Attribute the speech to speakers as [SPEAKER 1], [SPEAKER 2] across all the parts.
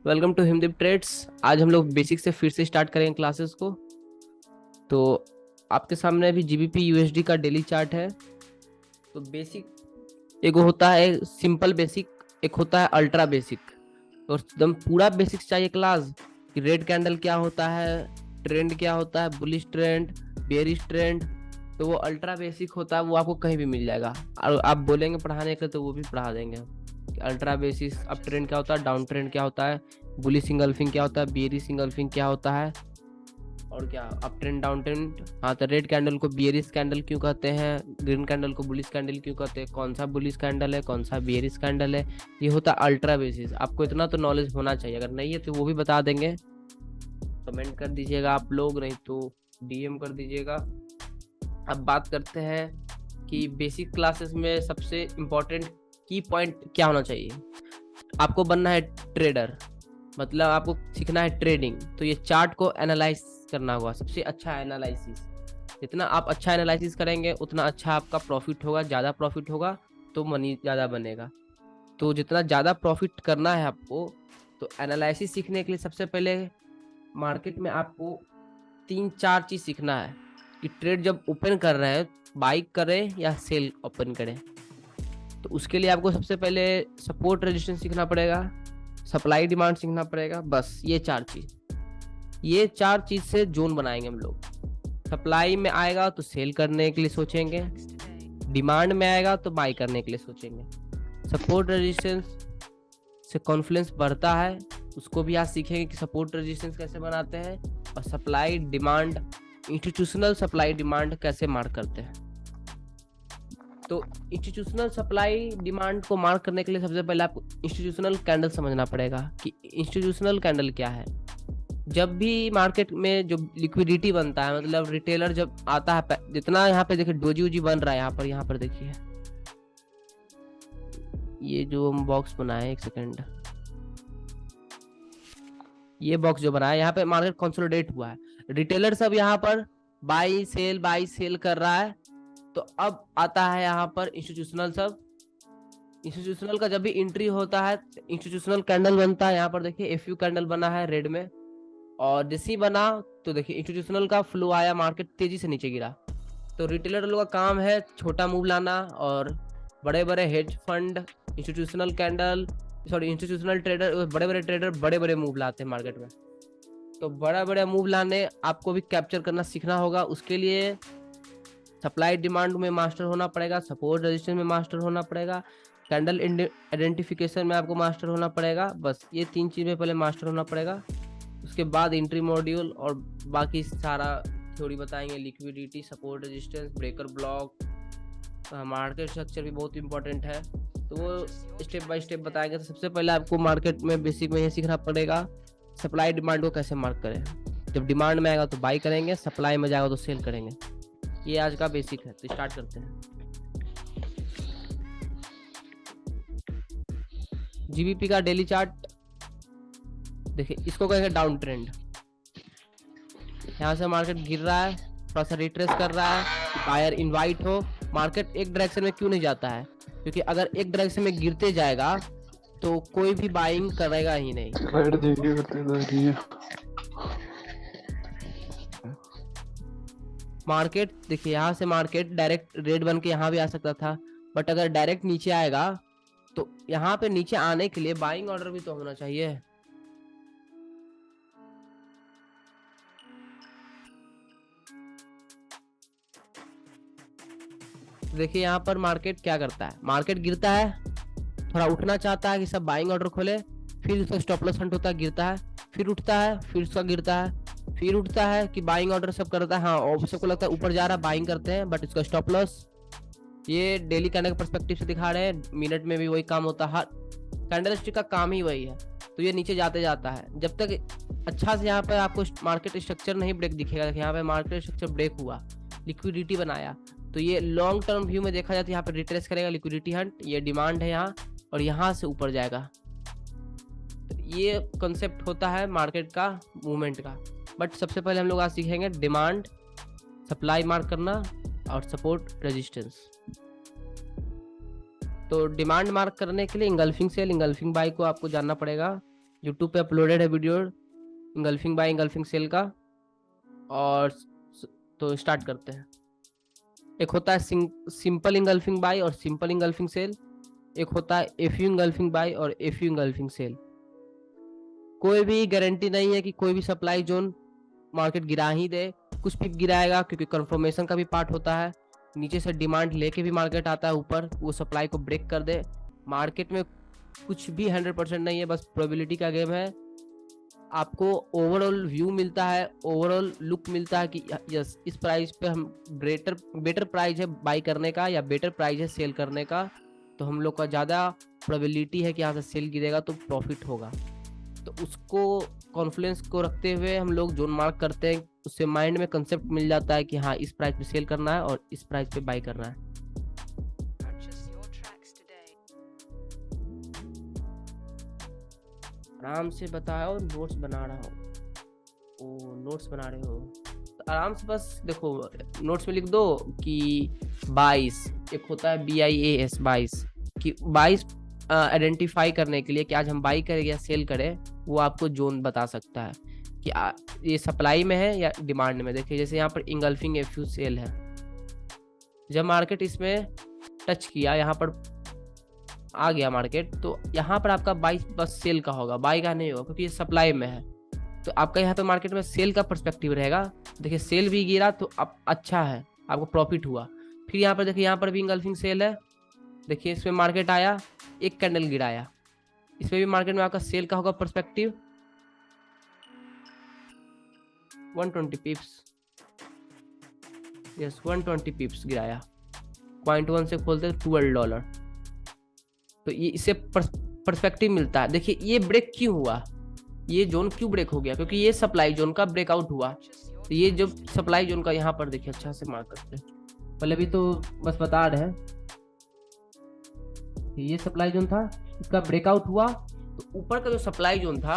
[SPEAKER 1] Welcome to हिमदीप trades. आज हम लोग बेसिक से फिर से स्टार्ट करेंगे क्लासेस को। तो आपके सामने अभी जीबीपी यूएसडी का डेली चार्ट है। तो बेसिक एक होता है सिंपल बेसिक, एक होता है अल्ट्रा बेसिक। तो एकदम पूरा बेसिक्स चाहिए क्लास कि रेड कैंडल क्या होता है, ट्रेंड क्या होता है, बुलिश ट्रेंड, बेयरिश ट्रेंड। तो वो अल्ट्रा बेसिक होता है, वो आपको कहीं भी मिल जाएगा। और आप बोलेंगे पढ़ाने के लिए तो वो भी पढ़ा देंगे। अल्ट्रा बेसिस अप ट्रेंड क्या होता है, डाउन ट्रेंड क्या होता है, बुलिश सिंगल्फिंग क्या होता है, बेयरिश सिंगल्फिंग क्या होता है, और क्या अप ट्रेंड डाउन ट्रेंड। हाँ, तो रेड कैंडल को बियरिश कैंडल क्यों कहते हैं, ग्रीन कैंडल को बुलिश कैंडल क्यों कहते हैं, कौन सा बुलिश कैंडल है, कौन सा बियरिश कैंडल है। ये होता है अल्ट्रा बेसिस। आपको इतना तो नॉलेज होना चाहिए, अगर नहीं है तो वो भी बता देंगे। कमेंट कर दीजिएगा आप लोग, नहीं तो डीएम कर दीजिएगा। अब बात करते हैं कि बेसिक क्लासेस में सबसे इम्पोर्टेंट की पॉइंट क्या होना चाहिए। आपको बनना है ट्रेडर, मतलब आपको सीखना है ट्रेडिंग। तो ये चार्ट को एनालाइज करना होगा, सबसे अच्छा एनालिसिस। जितना आप अच्छा एनालिसिस करेंगे उतना अच्छा आपका प्रॉफिट होगा, ज़्यादा प्रॉफिट होगा तो मनी ज़्यादा बनेगा। तो जितना ज़्यादा प्रॉफिट करना है आपको, तो एनालिसिस सीखने के लिए सबसे पहले मार्केट में आपको 3-4 चीज़ सीखना है कि ट्रेड जब ओपन कर रहे हैं बाई करें या सेल ओपन करें। तो उसके लिए आपको सबसे पहले सपोर्ट रेजिस्टेंस सीखना पड़ेगा, सप्लाई डिमांड सीखना पड़ेगा। बस ये चार चीज से जोन बनाएंगे हम लोग। सप्लाई में आएगा तो सेल करने के लिए सोचेंगे, डिमांड में आएगा तो बाई करने के लिए सोचेंगे। सपोर्ट रेजिस्टेंस से कॉन्फिडेंस बढ़ता है, उसको भी आज सीखेंगे कि सपोर्ट रेजिस्टेंस कैसे बनाते हैं। और supply demand, institutional supply demand कैसे मार्क करते हैं। तो इंस्टीट्यूशनल सप्लाई डिमांड को मार्क करने के लिए सबसे पहले आपको इंस्टीट्यूशनल कैंडल समझना पड़ेगा कि इंस्टीट्यूशनल कैंडल क्या है। जब भी मार्केट में जो लिक्विडिटी बनता है, मतलब रिटेलर जब आता है, जितना यहाँ पे देखिए डोजी उजी बन रहा है, यहाँ पर देखिए ये जो हम बॉक्स बनाए, एक सेकेंड, ये बॉक्स जो बनाया यहाँ पे मार्केट कंसोलिडेट हुआ है। रिटेलर सब यहाँ पर बाई सेल कर रहा है। तो अब आता है यहाँ पर इंस्टीट्यूशनल सब। इंस्टीट्यूशनल का जब भी एंट्री होता है इंस्टीट्यूशनल कैंडल बनता है। यहाँ पर देखिए एफयू कैंडल बना है रेड में, और जैसे ही बना तो देखिए इंस्टीट्यूशनल का फ्लो आया, मार्केट तेजी से नीचे गिरा। तो रिटेलर लोगों का काम है छोटा मूव लाना, और बड़े बड़े हेज फंड इंस्टीट्यूशनल ट्रेडर, बड़े बड़े ट्रेडर बड़े बड़े मूव लाते हैं मार्केट में। तो बड़ा बड़े मूव लाने आपको भी कैप्चर करना सीखना होगा। उसके लिए सप्लाई डिमांड में मास्टर होना पड़ेगा, सपोर्ट रेजिस्टेंस में मास्टर होना पड़ेगा, कैंडल आइडेंटिफिकेशन में आपको मास्टर होना पड़ेगा। बस ये 3 चीज़ में पहले मास्टर होना पड़ेगा। उसके बाद एंट्री मॉड्यूल और बाकी सारा थ्योरी बताएंगे, liquidity, support resistance, breaker block, market structure भी बहुत इंपॉर्टेंट है। तो वो स्टेप बाय स्टेप बताएंगे। तो सबसे पहले आपको मार्केट में बेसिक में ये सीखना पड़ेगा सप्लाई डिमांड को कैसे मार्क करें। जब डिमांड में आएगा तो बाई करेंगे, सप्लाई में जाएगा तो सेल करेंगे। ये आज का बेसिक है। तो स्टार्ट करते हैं। जीबीपी का डेली चार्ट देखिए, इसको कहेंगे डाउन ट्रेंड। यहाँ से मार्केट गिर रहा है, थोड़ा सा रिट्रेस कर रहा है, बायर इनवाइट हो। मार्केट एक डायरेक्शन में क्यों नहीं जाता है, क्योंकि अगर एक डायरेक्शन में गिरते जाएगा तो कोई भी बाइंग करेगा ही नहीं। मार्केट देखिए, यहाँ से मार्केट डायरेक्ट रेड बन के यहाँ भी आ सकता था, बट अगर डायरेक्ट नीचे आएगा तो यहाँ पे नीचे आने के लिए बाइंग ऑर्डर भी तो होना चाहिए। देखिए यहाँ पर मार्केट क्या करता है, मार्केट गिरता है, थोड़ा उठना चाहता है कि सब बाइंग ऑर्डर खोले, फिर उसका स्टॉप लॉस हंट होता है, गिरता है, फिर उठता है, फिर उसका गिरता है, फिर उठता है कि बाइंग ऑर्डर सब करता है। हाँ, और सबको लगता है ऊपर जा रहा है, बाइंग करते हैं, बट इसका स्टॉप लॉस। ये डेली कैंडल के पर्सपेक्टिव से दिखा रहे हैं, मिनट में भी वही काम होता है, हर कैंडल स्टिक का काम ही वही है। तो ये नीचे जाते जाता है जब तक अच्छा से यहाँ पर आपको मार्केट स्ट्रक्चर नहीं ब्रेक दिखेगा। यहाँ पे मार्केट स्ट्रक्चर ब्रेक हुआ, लिक्विडिटी बनाया, तो ये लॉन्ग टर्म व्यू में देखा जाए तो यहाँ पे रिट्रेस करेगा, लिक्विडिटी हंट, ये डिमांड है यहाँ, और यहाँ से ऊपर जाएगा। तो ये कॉन्सेप्ट होता है मार्केट का मूवमेंट का। बट सबसे पहले हम लोग आज सीखेंगे डिमांड, सप्लाई मार्क करना और सपोर्ट रेजिस्टेंस। तो डिमांड मार्क करने के लिए इंगल्फिंग सेल, इंगल्फिंग बाई को आपको जानना पड़ेगा। यूट्यूब पे अपलोडेड है video engulfing buy engulfing sell का। और तो स्टार्ट करते हैं। एक होता है सिंपल इंगल्फिंग बाय और सिंपल इंगल्फिंग सेल। एक होता है एफयू इंगल्फिंग बाय और एफयू इंगल्फिंग सेल। कोई भी गारंटी नहीं है कि कोई भी सप्लाई जोन मार्केट गिरा ही दे, कुछ भी गिराएगा, क्योंकि कंफर्मेशन का भी पार्ट होता है। नीचे से डिमांड लेके भी मार्केट आता है ऊपर, वो सप्लाई को ब्रेक कर दे। मार्केट में कुछ भी 100% नहीं है, बस प्रोबेबिलिटी का गेम है। आपको ओवरऑल व्यू मिलता है, ओवरऑल लुक मिलता है कि यस इस प्राइस पे हम बेटर प्राइस है बाई करने का या बेटर प्राइस है सेल करने का, तो हम लोग का ज़्यादा प्रोबेबिलिटी है कि यहाँ से सेल गिरेगा तो प्रॉफिट होगा। तो उसको कॉन्फ्लेंस को रखते हुए हम लोग जोन मार्क करते हैं, उससे माइंड में कंसेप्ट मिल जाता है कि हाँ इस प्राइस पे सेल करना है और इस प्राइस पे बाई करना है। आराम से बताओ, नोट्स बना रहा हो। ओ नोट्स बना रहे हो तो आराम से बस देखो, नोट्स में लिख दो कि 22, एक होता है BIAS 22, कि 22 आइडेंटिफाई करने के लिए कि आज हम बाई करें या सेल करें, वो आपको जोन बता सकता है कि ये सप्लाई में है या डिमांड में। देखिए जैसे यहाँ पर इंगल्फिंग एफयू सेल है, जब मार्केट इसमें टच किया, यहाँ पर आ गया मार्केट, तो यहाँ पर आपका बाई बस सेल का होगा, बाई का नहीं होगा, क्योंकि ये सप्लाई में है। तो आपका यहाँ पे मार्केट में सेल का पर्सपेक्टिव रहेगा। देखिए सेल भी गिरा तो अब अच्छा है, आपको प्रॉफिट हुआ। फिर यहाँ पर देखिए, यहाँ पर भी इंगल्फिंग सेल है। देखिए इसमें मार्केट आया, एक कैंडल गिराया, इसमें भी मार्केट में आपका सेल का होगा पर्सपेक्टिव। 120 पिप्स, यस 120 पिप्स गिराया, 0.1 से खोलते $12। तो ये इससे पर्सपेक्टिव मिलता है। देखिए ये ब्रेक क्यों हुआ, ये जोन क्यों ब्रेक हो गया, क्योंकि ये सप्लाई जोन का ब्रेकआउट हुआ। तो ये जो सप्लाई जोन का यहाँ पर देखिए अच्छा से मार्क करते हैं, पहले भी तो बस बता रहे हैं, ये सप्लाई जोन था, इसका ब्रेकआउट हुआ। तो ऊपर का जो सप्लाई जोन था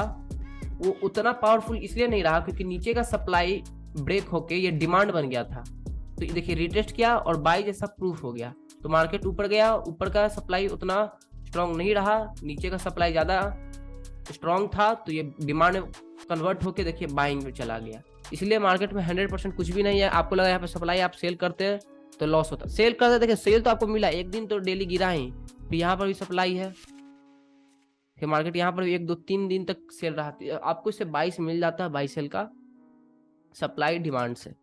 [SPEAKER 1] वो उतना पावरफुल इसलिए नहीं रहा क्योंकि नीचे का सप्लाई ब्रेक होके ये डिमांड बन गया था। तो ये देखिए रिटेस्ट किया और बाई जैसा प्रूफ हो गया, तो मार्केट ऊपर गया। ऊपर का सप्लाई उतना स्ट्रॉन्ग नहीं रहा, नीचे का सप्लाई ज़्यादा स्ट्रॉन्ग था, तो ये डिमांड में कन्वर्ट होके देखिए बाइंग में चला गया। इसलिए मार्केट में 100% कुछ भी नहीं है। आपको लगा यहाँ पे सप्लाई आप सेल करते हैं तो लॉस होता, सेल करते देखिए सेल तो आपको मिला, एक दिन तो डेली गिरा ही, फिर यहाँ पर भी सप्लाई है, फिर मार्केट यहाँ पर 1-2-3 दिन तक सेल रहा, आपको इससे 22 मिल जाता है, 22 सेल का सप्लाई डिमांड से।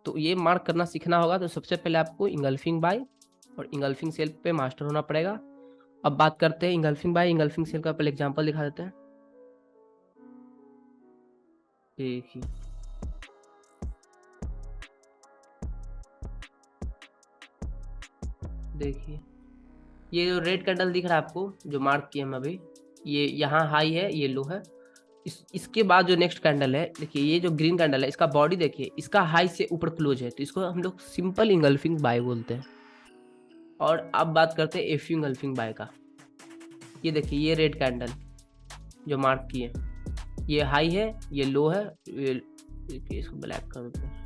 [SPEAKER 1] तो ये मार्क करना सीखना होगा। तो सबसे पहले आपको इंगल्फिंग बाय और इंगल्फिंग सेल पे मास्टर होना पड़ेगा। अब बात करते हैं इंगल्फिंग बाय इंगल्फिंग सेल का, पहले एग्जांपल दिखा देते हैं। देखिए देखिए ये जो रेड कैंडल दिख रहा है आपको, जो मार्क किए हम अभी, ये यहाँ हाई है, ये लो है। इसके बाद जो नेक्स्ट कैंडल है, देखिए ये जो ग्रीन कैंडल है, इसका बॉडी देखिए, इसका हाई से ऊपर क्लोज है, तो इसको हम लोग सिंपल इंगल्फिंग बाय बोलते हैं। और अब बात करते हैं एफयू इंगल्फिंग बाय का। ये देखिए ये रेड कैंडल जो मार्क किए, ये हाई है, ये लो है, इसको ब्लैक कर देते हैं,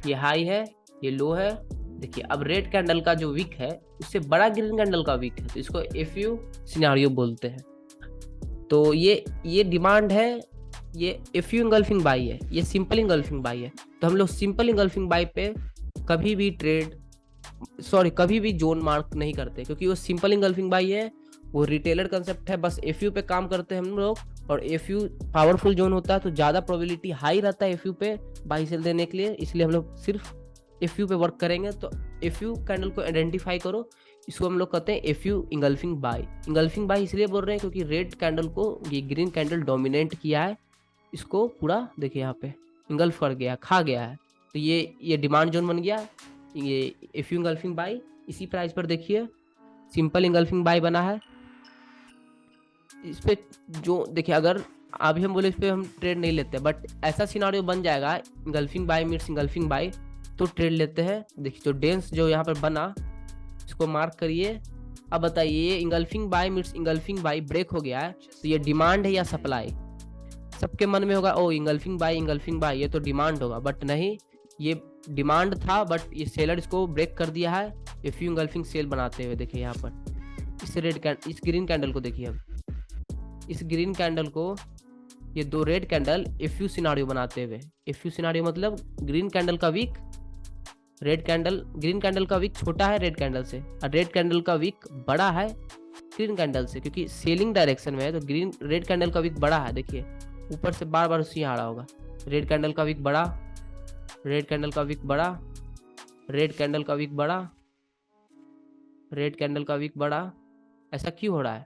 [SPEAKER 1] ये हाई है, ये लो है। देखिए अब रेड कैंडल का जो वीक है उससे बड़ा ग्रीन कैंडल का वीक है, तो इसको एफयू सिनेरियो बोलते हैं। तो ये डिमांड है, ये एफयू इंगल्फिंग बाई है, ये सिंपल इंगल्फिंग बाई है। तो हम लोग सिंपल इंगल्फिंग बाई पे कभी भी जोन मार्क नहीं करते, क्योंकि वो सिंपल इंगल्फिंग बाई है, वो रिटेलर कंसेप्ट है। बस एफयू पे काम करते हैं हम लोग, और एफयू पावरफुल जोन होता है तो ज़्यादा प्रोबेबिलिटी हाई रहता है एफयू पे बाई सेल देने के लिए, इसलिए हम लोग सिर्फ एफयू पे वर्क करेंगे। तो एफयू कैंडल को आइडेंटिफाई करो, इसको हम लोग कहते हैं FU engulfing buy. Engulfing by इसलिए बोल रहे हैं क्योंकि रेड कैंडल को ये ग्रीन कैंडल डोमिनेट किया है, इसको पूरा देखिए यहाँ पे इंगल्फ कर गया, खा गया है, तो ये डिमांड जोन बन गया। ये एफयू इंगल्फिंग बाई, इसी प्राइस पर देखिए सिंपल इंगल्फिंग बाई बना है। इस पे जो देखिए, अगर अभी हम बोले इस पे हम ट्रेड नहीं लेते, बट ऐसा सिनारियो बन जाएगा engulfing buy meets engulfing buy, तो ट्रेड लेते हैं। देखिए जो डेंस जो यहाँ पर बना, इसको मार्क करिए। अब बताइए ये engulfing buy meets engulfing buy break हो गया है, तो ये डिमांड है या सप्लाई? सबके मन में होगा ओ इंगल्फिंग बाय ये तो डिमांड होगा, बट नहीं, ये डिमांड था, बट ये सेलर इसको ब्रेक कर दिया है एफयू इंगल्फिंग सेल बनाते हुए। देखिए यहाँ पर इस ग्रीन कैंडल को देखिए, अब इस ग्रीन कैंडल को ये दो रेड कैंडल एफयू सिनारियो बनाते हुए, एफयू सिनारियो मतलब ग्रीन कैंडल का वीक ग्रीन कैंडल का वीक छोटा है रेड कैंडल से, और रेड कैंडल का वीक बड़ा है ग्रीन कैंडल से, क्योंकि सेलिंग डायरेक्शन में है तो रेड कैंडल का वीक बड़ा है। देखिए ऊपर से बार बार उसी आ रहा होगा, रेड कैंडल का वीक बड़ा, रेड कैंडल का वीक बड़ा, रेड कैंडल का वीक बड़ा, रेड कैंडल का वीक बड़ा। ऐसा क्यों हो रहा है?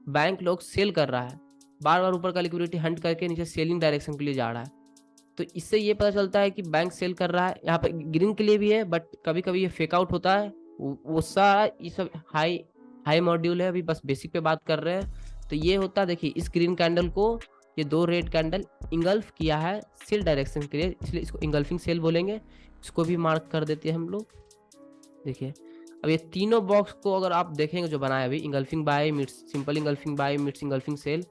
[SPEAKER 1] बैंक लोग सेल कर रहा है, बार बार ऊपर का लिक्विडिटी हंट करके नीचे सेलिंग डायरेक्शन के लिए जा रहा है। तो इससे ये पता चलता है कि बैंक सेल कर रहा है। यहाँ पे ग्रीन के लिए भी है, बट कभी कभी ये फेक आउट होता है। वो सारा ये सब हाई मॉड्यूल है, अभी बस बेसिक पे बात कर रहे हैं। तो ये होता है, देखिए इस ग्रीन कैंडल को ये दो रेड कैंडल इंगल्फ किया है सेल डायरेक्शन के लिए, इसलिए इसको इंगल्फिंग सेल बोलेंगे। इसको भी मार्क कर देते हैं हम लोग। देखिए अब ये तीनों बॉक्स को अगर आप देखेंगे जो बनाया अभी, engulfing buy meets simple engulfing buy meets engulfing sell,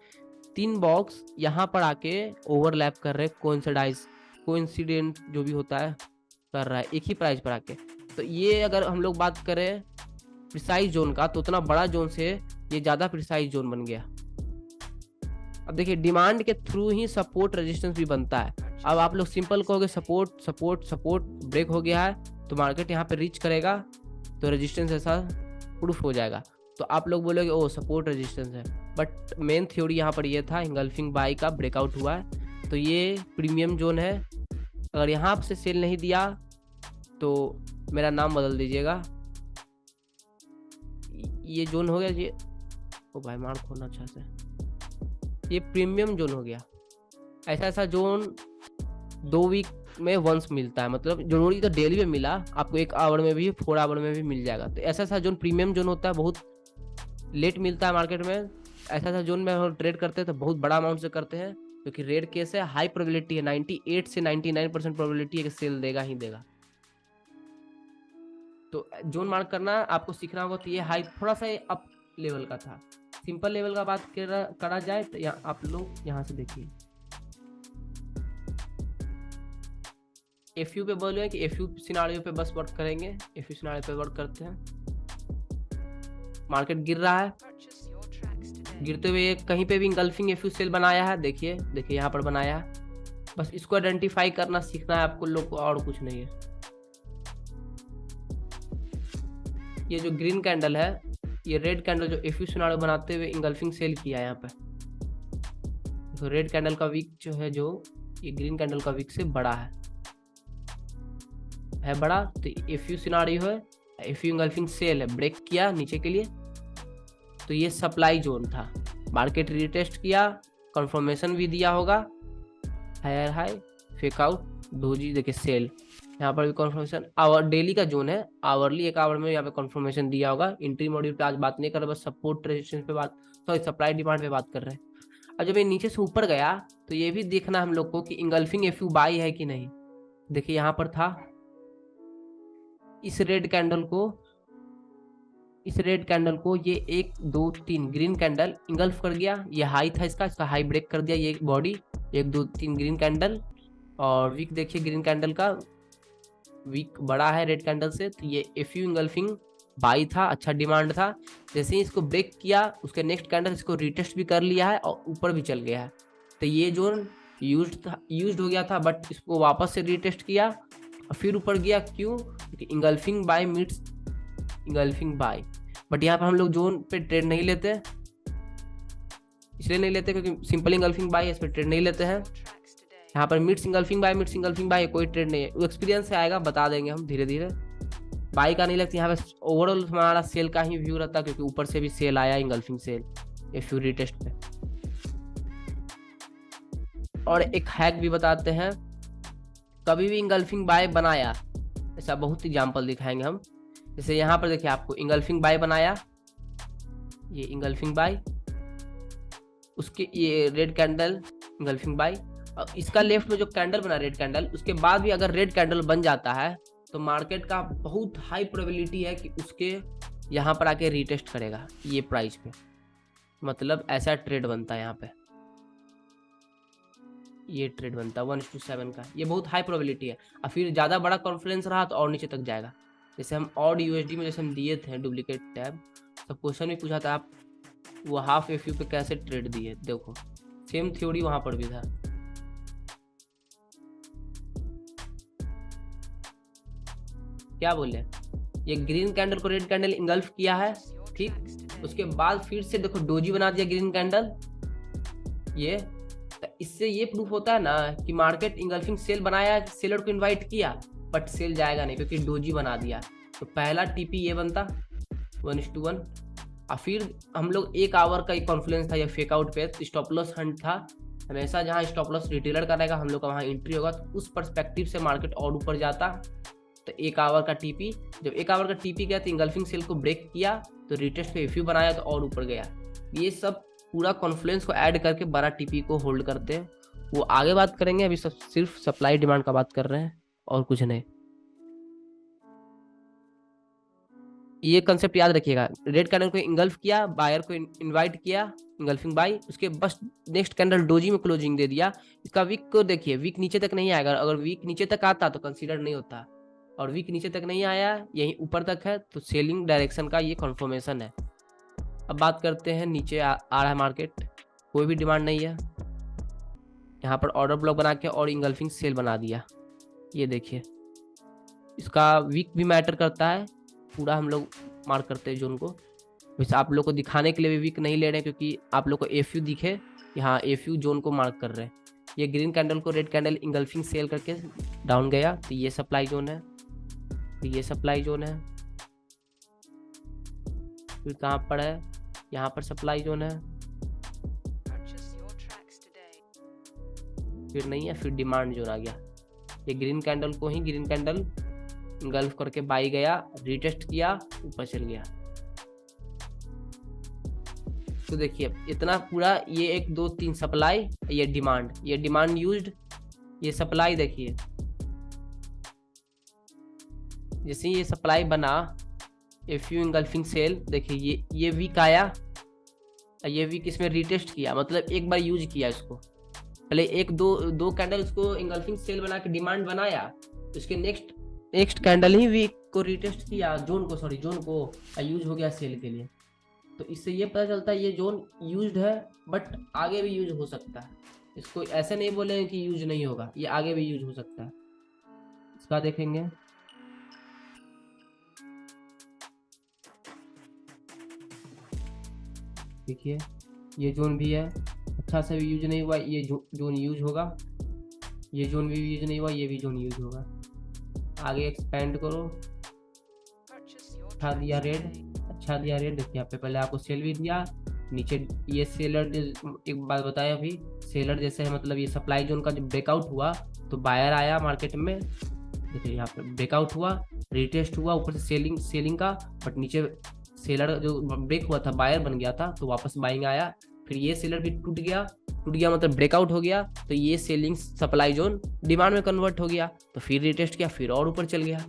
[SPEAKER 1] तीन बॉक्स यहाँ पर आके ओवरलैप कर रहे हैं, कोइंसिडेंट जो भी होता है कर रहा है एक ही प्राइस पर आके। तो ये अगर हम लोग बात करें प्रिसाइज जोन का, तो उतना बड़ा जोन से ये ज़्यादा प्रिसाइज जोन बन गया। अब देखिए डिमांड के थ्रू ही सपोर्ट रेजिस्टेंस भी बनता है। अब आप लोग सिंपल कहोगे सपोर्ट सपोर्ट सपोर्ट ब्रेक हो गया है तो मार्केट यहाँ पे रीच करेगा तो रेजिस्टेंस ऐसा प्रूफ हो जाएगा, तो आप लोग बोलोगे ओ सपोर्ट रेजिस्टेंस है। बट मेन थ्योरी यहाँ पर ये था इंगल्फिंग बाय का ब्रेकआउट हुआ है तो ये प्रीमियम जोन है। अगर यहाँ से सेल नहीं दिया तो मेरा नाम बदल दीजिएगा। ये जोन हो गया ये, ओ भाई मार्क होना अच्छा से, ये प्रीमियम जोन हो गया। ऐसा जोन 2 वीक में वंस मिलता है, मतलब जरूरी तो डेली में मिला, आपको 1 आवर में भी 4 आवर में भी मिल जाएगा। तो ऐसा जोन प्रीमियम जोन होता है, बहुत लेट मिलता है मार्केट में। ऐसा जोन में हम ट्रेड करते हैं तो बहुत बड़ा अमाउंट से करते हैं, क्योंकि रेड केस है, हाई प्रोबेबिलिटी है, 98 से 99% प्रोबेबिलिटी है कि सेल देगा ही देगा। तो जोन मार्क करना आपको सीखना होगा। तो ये हाई थोड़ा सा अप लेवल का था। सिंपल लेवल का बात करा जाए तो आप लोग यहाँ से देखिए, एफयू पे बोले कि एफयू सिनारियो पे बस वर्क करेंगे, एफयू सिनारियो पे वर्क करते हैं। मार्केट गिर रहा है, गिरते हुए कहीं पे भी इंगल्फिंग एफयू सेल बनाया है, देखिए यहाँ पर बनाया है। बस इसको आइडेंटिफाई करना सीखना है आपको लोग को, और कुछ नहीं है। ये जो ग्रीन कैंडल है, ये रेड कैंडल जो एफयू सिनारियो बनाते हुए इंगल्फिंग सेल किया है यहाँ पे। तो रेड कैंडल का वीक जो है, जो ये ग्रीन कैंडल का वीक से बड़ा है बड़ा। तो एफयू सिनारियो है, एफयू इंगल्फिंग सेल है, ब्रेक किया नीचे के लिए। तो ये सप्लाई जोन था, मार्केट रीटेस्ट किया, कंफर्मेशन भी दिया होगा, higher high fake out doji देखिए सेल। यहाँ पर भी कंफर्मेशन, आवर डेली का जोन है, आवरली 1 आवर में यहाँ पे कंफर्मेशन दिया होगा। एंट्री मॉड्यूल पे आज बात नहीं कर रहे, बस सपोर्ट रेजिस्टेंस पे बात, सॉरी सप्लाई डिमांड पे बात कर रहे हैं। और जब ये नीचे से ऊपर गया तो ये भी देखना हम लोग को कि इंगल्फिंग एफयू बाई है कि नहीं। देखिए यहाँ पर था, इस रेड कैंडल को ये 1 2 3 ग्रीन कैंडल इंगल्फ कर गया। ये हाई था इसका हाई ब्रेक कर दिया। ये बॉडी 1 2 3 ग्रीन कैंडल, और वीक देखिए ग्रीन कैंडल का वीक बड़ा है रेड कैंडल से। तो ये एफयू इंगल्फिंग बाई था, अच्छा डिमांड था। जैसे ही इसको ब्रेक किया उसके नेक्स्ट कैंडल इसको रिटेस्ट भी कर लिया है और ऊपर भी चल गया है। तो ये जोन यूज्ड हो गया था, बट इसको वापस से रिटेस्ट किया और फिर ऊपर गया। क्यों? क्योंकि engulfing buy meets engulfing buy. But यहाँ पर हम लोग जोन पे ट्रेड नहीं लेते, इसलिए नहीं लेते क्योंकि सिंपल इंगल्फिंग बाय इस पर ट्रेड नहीं लेते हैं। यहाँ पर मिड सिंगल्फिंग बाय कोई ट्रेड नहीं है। वो एक्सपीरियंस से आएगा, बता देंगे हम धीरे धीरे। बाई का नहीं लगती, यहाँ पे ओवरऑल हमारा सेल का ही व्यू रहता है, क्योंकि ऊपर से भी सेल आया इंगल्फिंग सेल एफयू रिटेस्ट पे। और एक हैक भी बताते हैं, कभी भी इंगल्फिंग बाय बनाया, ऐसा बहुत एग्जाम्पल दिखाएंगे हम। जैसे यहाँ पर देखिए आपको इंगल्फिंग बाय बनाया, ये इंगल्फिंग बाय, उसके ये रेड कैंडल इंगल्फिंग बाय, और इसका लेफ्ट में जो कैंडल बना रेड कैंडल, उसके बाद भी अगर रेड कैंडल बन जाता है तो मार्केट का बहुत हाई प्रोबेबिलिटी है कि उसके यहाँ पर आके रीटेस्ट करेगा ये प्राइस पे। मतलब ऐसा ट्रेड बनता है यहाँ पे, ये ट्रेड बनता है 1:7 का, ये बहुत हाई प्रोबेबिलिटी है। और फिर ज़्यादा बड़ा कॉन्फ्रेंस रहा तो और नीचे तक जाएगा। जैसे हम ऑड यूएसडी में जैसे हम दिए थे डुप्लीकेट टैब, उसका क्वेश्चन भी पूछा था, आप वो हाफ एफ यू पे कैसे ट्रेड दिए, देखो सेम थ्योरी वहां पर भी था। क्या बोले, ये ग्रीन कैंडल को रेड कैंडल इंगल्फ किया है, ठीक, उसके बाद फिर से देखो डोजी बना दिया ग्रीन कैंडल, ये तो इससे ये प्रूफ होता है ना कि मार्केट इंगल्फिंग सेल बनाया, सेलर को इनवाइट किया बट सेल जाएगा नहीं क्योंकि डोजी बना दिया। तो पहला टीपी ये बनता 1:1, और फिर हम लोग 1 आवर का कॉन्फ्लुएंस था या फेक आउट पे, स्टॉप लॉस हंट था, हमेशा जहाँ स्टॉप लॉस रिटेलर का रहेगा हम लोग का वहाँ एंट्री होगा, तो उस पर्सपेक्टिव से मार्केट और ऊपर जाता। तो 1 आवर का टीपी, जब 1 आवर का टीपी गया तो इंगल्फिंग सेल को ब्रेक किया तो रिटेस्ट पे एफयू बनाया तो और ऊपर गया। ये सब पूरा कॉन्फ्लुएंस को ऐड करके बड़ा टीपी को होल्ड करते हैं, वो आगे बात करेंगे, अभी सब सिर्फ सप्लाई डिमांड का बात कर रहे हैं और कुछ नहीं। ये कंसेप्ट याद रखिएगा, रेड कैंडल को इंगल्फ किया, बायर को इनवाइट किया इंगल्फिंग बाई, उसके बस नेक्स्ट कैंडल डोजी में क्लोजिंग दे दिया। इसका वीक को देखिए, वीक नीचे तक नहीं आएगा, अगर वीक नीचे तक आता तो कंसीडर नहीं होता, और वीक नीचे तक नहीं आया, यहीं ऊपर तक है, तो सेलिंग डायरेक्शन का ये कन्फर्मेशन है। अब बात करते हैं नीचे आ रहा है मार्केट, कोई भी डिमांड नहीं है, यहाँ पर ऑर्डर ब्लॉक बना के और इंगल्फिंग सेल बना दिया। ये देखिए, इसका वीक भी मैटर करता है, पूरा हम लोग मार्क करते हैं जोन को, वैसे आप लोग को दिखाने के लिए भी वीक नहीं ले रहे हैं क्योंकि आप लोग को एफयू दिखे, यहाँ एफयू जोन को मार्क कर रहे हैं। ये ग्रीन कैंडल को रेड कैंडल इंगल्फिंग सेल करके डाउन गया, तो ये सप्लाई जोन है, तो ये सप्लाई जोन है, फिर कहाँ पर है, यहाँ पर सप्लाई जोन है, फिर नहीं है, फिर डिमांड जोन आ गया। ये ग्रीन कैंडल को ही ग्रीन कैंडल इंगल्फ करके बाई गया, रिटेस्ट किया, ऊपर चल गया। तो देखिए इतना पूरा, ये 1 2 3 सप्लाई, ये डिमांड यूज्ड, ये सप्लाई देखिए, जैसे ये सप्लाई बना एफयू इंगल्फिंग सेल, देखिए ये वीक आया, ये वीक इसमें रिटेस्ट किया, मतलब एक बार यूज किया इसको, पहले 1 2 कैंडल इसको इंगल्फिंग सेल बना के डिमांड बनाया, उसके नेक्स्ट कैंडल ही वीक को रिटेस्ट किया, जोन को यूज हो गया सेल के लिए। तो इससे ये पता चलता है ये जोन यूज्ड है, बट आगे भी यूज हो सकता है, इसको ऐसे नहीं बोले कि यूज नहीं होगा, ये आगे भी यूज हो सकता है। इसका देखेंगे, देखिए ये जोन भी है, अच्छा से भी यूज नहीं हुआ, ये जोन यूज होगा, ये जोन भी यूज नहीं हुआ, ये भी जोन यूज होगा। आगे एक्सपेंड करो, अच्छा दिया रेड, देखिए यहाँ पे पहले आपको सेल भी दिया, नीचे ये सेलर, एक बात बताया अभी, सेलर जैसे है, मतलब ये सप्लाई जोन का जब ब्रेकआउट हुआ तो बायर आया मार्केट में, देखिए यहाँ पे ब्रेकआउट हुआ, रिटेस्ट हुआ, ऊपर से सेलिंग का, बट नीचे सेलर जो ब्रेक हुआ था बायर बन गया था, तो वापस बाइंग आया, फिर ये सेलर भी टूट गया मतलब ब्रेकआउट हो गया, तो ये सेलिंग सप्लाई जोन डिमांड में कन्वर्ट हो गया, तो फिर रिटेस्ट किया, फिर और ऊपर चल गया।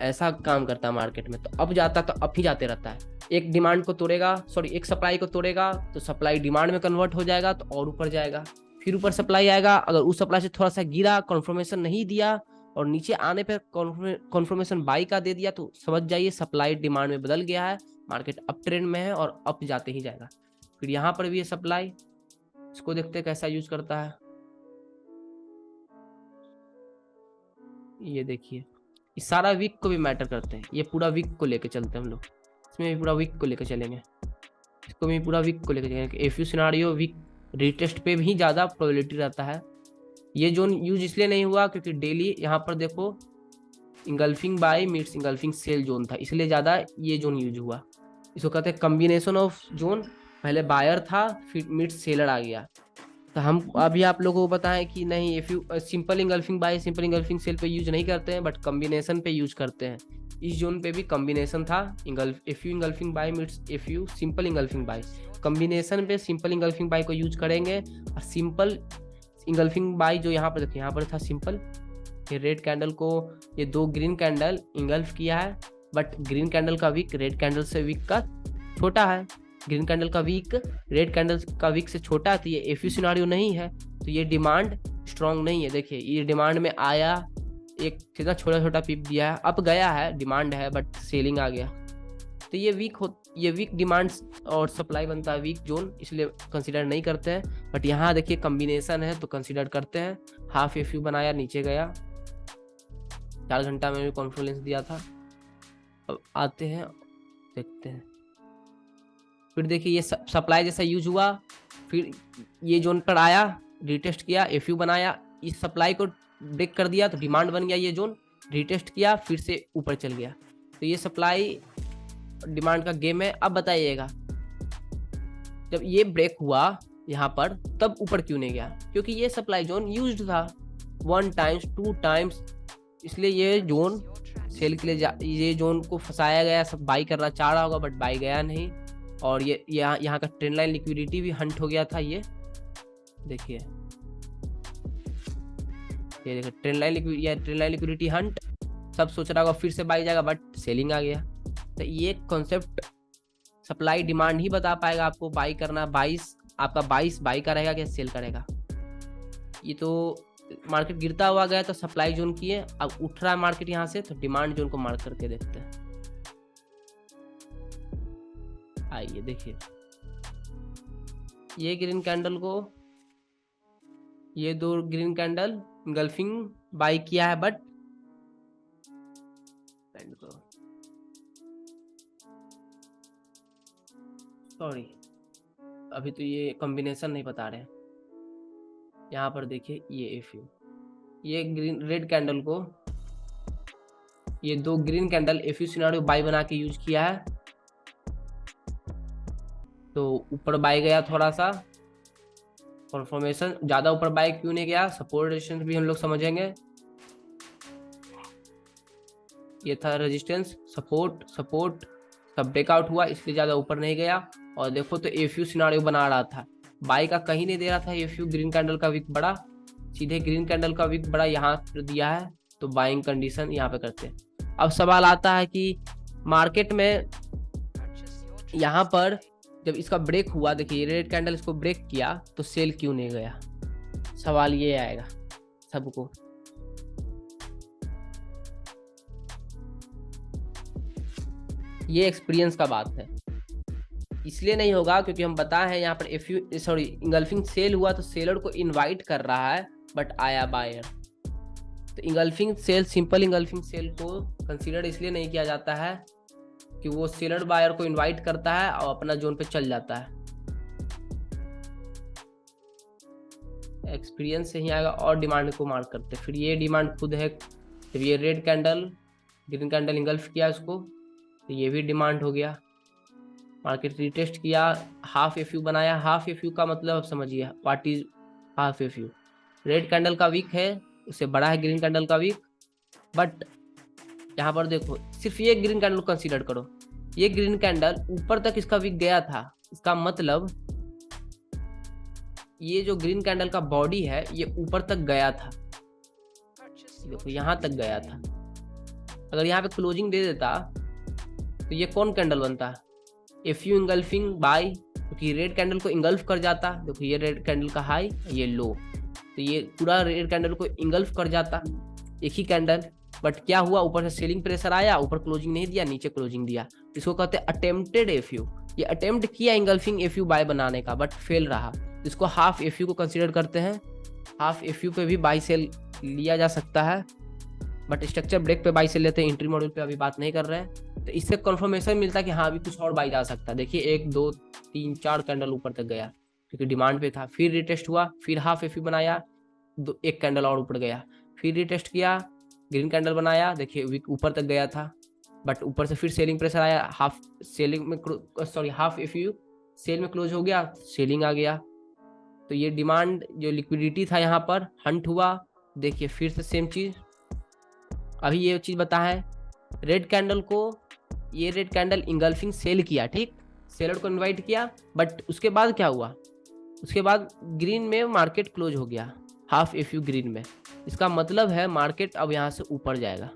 [SPEAKER 1] ऐसा काम करता है मार्केट में, तो अब जाता तो अब ही जाते रहता है, एक डिमांड को तोड़ेगा, एक सप्लाई को तोड़ेगा तो सप्लाई डिमांड में कन्वर्ट हो जाएगा, तो और ऊपर जाएगा, फिर ऊपर सप्लाई आएगा, अगर उस सप्लाई से थोड़ा सा गिरा, कन्फर्मेशन नहीं दिया और नीचे आने पर कन्फर्मेशन बाई का दे दिया, तो समझ जाइए सप्लाई डिमांड में बदल गया है, मार्केट अप ट्रेंड में है और अप जाते ही जाएगा। फिर यहाँ पर भी ये सप्लाई, इसको देखते हैं कैसा यूज करता है, ये देखिए, ये सारा वीक को भी मैटर करते हैं, ये पूरा वीक को लेके चलते हैं हम लोग, इसमें भी पूरा वीक को लेके चलेंगे, इसको भी पूरा वीक को लेके चलेंगे। एफयू सिनारियो वीक रिटेस्ट पे भी ज़्यादा प्रोबेबिलिटी रहता है। ये जोन यूज इसलिए नहीं हुआ क्योंकि डेली यहाँ पर देखो engulfing buy meets engulfing sell zone था, इसलिए ज़्यादा ये जोन यूज हुआ। इसको कहते हैं कम्बिनेशन ऑफ जोन, पहले बायर था फिर मीट्स सेलर आ गया। तो हम अभी आप लोगों को बताएं कि नहीं, if you simple engulfing buy simple engulfing sell पे यूज नहीं करते हैं, बट कम्बिनेशन पे यूज करते हैं। इस जोन पे भी कम्बिनेशन था, if you engulfing buy meets if you simple engulfing buy, combination पे सिंपल इंगल्फिंग बाय को यूज करेंगे। और सिंपल इंगल्फिंग बाय जो यहाँ पर देखिए, यहाँ पर था सिंपल, ये रेड कैंडल को ये 2 ग्रीन कैंडल इंगल्फ किया है, बट ग्रीन कैंडल का वीक रेड कैंडल से वीक का छोटा है, ग्रीन कैंडल का वीक रेड कैंडल का वीक से छोटा है, तो ये एफयू सिनारियो नहीं है, तो ये डिमांड स्ट्रॉन्ग नहीं है। देखिए ये डिमांड में आया, एक कितना छोटा छोटा पिप दिया है, अप गया है, डिमांड है बट सेलिंग आ गया, तो ये वीक डिमांड और सप्लाई बनता है वीक जोन, इसलिए कंसीडर नहीं करते हैं। बट यहाँ देखिए कॉम्बिनेशन है तो कंसीडर करते हैं। हाफ एफ बनाया, नीचे गया, 4 घंटा में भी कॉन्फ्लुएंस दिया था। अब आते हैं, देखते हैं, फिर देखिए ये सप्लाई जैसा यूज हुआ, फिर ये जोन पर आया, रिटेस्ट किया, एफ बनाया, इस सप्लाई को ब्रेक कर दिया तो डिमांड बन गया ये जोन, रिटेस्ट किया, फिर से ऊपर चल गया। तो ये सप्लाई डिमांड का गेम है। अब बताइएगा जब ये ब्रेक हुआ यहाँ पर तब ऊपर क्यों नहीं गया? क्योंकि ये सप्लाई जोन यूज्ड था 1 टाइम्स 2 टाइम्स, इसलिए ये जोन सेल के लिए ये जोन को फंसाया गया। सब बाई करना चाह रहा होगा बट बाई गया नहीं। और ये यहाँ का ट्रेंड लाइन लिक्विडिटी भी हंट हो गया था। ये देखिए ट्रेंड लाइन लिक्विडिटी हंट, सब सोच रहा होगा फिर से बाई जाएगा बट सेलिंग आ गया। तो ये कॉन्सेप्ट सप्लाई डिमांड ही बता पाएगा आपको बाई करना। आपका 22 बाई का रहेगा क्या सेल करेगा। ये तो मार्केट गिरता हुआ गया तो सप्लाई जोन की है, अब उठ रहा है मार्केट यहाँ से तो डिमांड जोन को मार्क करके देखते हैं। आइए देखिए ये ग्रीन कैंडल को, ये 2 ग्रीन कैंडल इंगल्फिंग बाई किया है बट सॉरी अभी तो ये कॉम्बिनेशन नहीं बता रहे। यहाँ पर देखिए ये एफयू, ये ग्रीन रेड कैंडल को, ये 2 green candle FU scenario by बना के यूज किया है। तो ऊपर बाई गया, थोड़ा सा कंफर्मेशन, ज्यादा ऊपर बाई क्यों नहीं गया, सपोर्ट रेजिस्टेंस भी हम लोग समझेंगे। ये था रेजिस्टेंस, सपोर्ट सब ब्रेकआउट हुआ इसलिए ज्यादा ऊपर नहीं गया। और देखो तो एफयू सिनेरियो बना रहा था, बाई का कहीं नहीं दे रहा था। एफयू ग्रीन कैंडल का विक बड़ा, सीधे ग्रीन कैंडल का विक बड़ा यहाँ पर दिया है तो बाइंग कंडीशन यहाँ पे करते हैं। अब सवाल आता है कि मार्केट में यहाँ पर जब इसका ब्रेक हुआ, देखिए रेड कैंडल इसको ब्रेक किया तो सेल क्यों नहीं गया, सवाल ये आएगा सबको। ये एक्सपीरियंस का बात है, इसलिए नहीं होगा क्योंकि हम बताए हैं यहाँ पर इंगल्फिंग सेल हुआ तो सेलर को इनवाइट कर रहा है बट आया बायर। तो engulfing sell, simple engulfing sell को कंसीडर इसलिए नहीं किया जाता है कि वो सेलर बायर को इनवाइट करता है और अपना जोन पे चल जाता है। एक्सपीरियंस से ही आएगा। और डिमांड को मार्क करते हैं, फिर ये डिमांड खुद है। जब ये red candle green candle engulf किया इसको तो ये भी डिमांड हो गया। मार्केट रिटेस्ट किया, हाफ एफयू बनाया। हाफ एफयू का मतलब आप समझिए what is half FU. Red candle का वीक है, उससे बड़ा है ग्रीन कैंडल का वीक। बट यहाँ पर देखो सिर्फ ये ग्रीन कैंडल कंसीडर करो, ये ग्रीन कैंडल ऊपर तक इसका वीक गया था, इसका मतलब ये जो ग्रीन कैंडल का बॉडी है ये ऊपर तक गया था, देखो यहाँ तक गया था। अगर यहाँ पे क्लोजिंग दे देता तो ये कौन कैंडल बनता, एफयू इंगल्फिंग बाय, क्योंकि रेड कैंडल को इंगल्फ कर जाता। देखो ये रेड कैंडल का हाई, ये लो, तो ये पूरा रेड कैंडल को इंगल्फ कर जाता एक ही कैंडल। बट क्या हुआ, ऊपर से सेलिंग प्रेशर आया, ऊपर क्लोजिंग नहीं दिया, नीचे क्लोजिंग दिया। इसको कहते हैं अटेम्प्टेड एफयू। ये अटेम्प्ट किया इंगल्फिंग एफयू बाय बनाने का बट फेल रहा, इसको हाफ एफयू को कंसीडर करते हैं। हाफ एफयू पे भी बाई सेल लिया जा सकता है बट स्ट्रक्चर ब्रेक पे बाई सेल लेते हैं, एंट्री मॉड्यूल पे अभी बात नहीं कर रहे हैं। तो इससे कंफर्मेशन मिलता है कि हाँ अभी कुछ और बाई जा सकता है। देखिए 1 2 3 4 कैंडल ऊपर तक गया क्योंकि डिमांड पे था, फिर रिटेस्ट हुआ, फिर हाफ एफयू बनाया, 1 कैंडल और ऊपर गया, फिर रिटेस्ट किया, ग्रीन कैंडल बनाया, देखिए वीक ऊपर तक गया था बट ऊपर से फिर सेलिंग प्रेशर आया, हाफ एफयू सेल में क्लोज हो गया, सेलिंग आ गया। तो ये डिमांड जो लिक्विडिटी था यहाँ पर हंट हुआ। देखिए फिर से सेम चीज, अभी ये चीज बता है रेड कैंडल को, ये रेड कैंडल इंगल्फिंग सेल किया, ठीक, सेलर को इनवाइट किया बट उसके बाद क्या हुआ, उसके बाद ग्रीन में मार्केट क्लोज हो गया, हाफ एफयू ग्रीन में। इसका मतलब है मार्केट अब यहाँ से ऊपर जाएगा,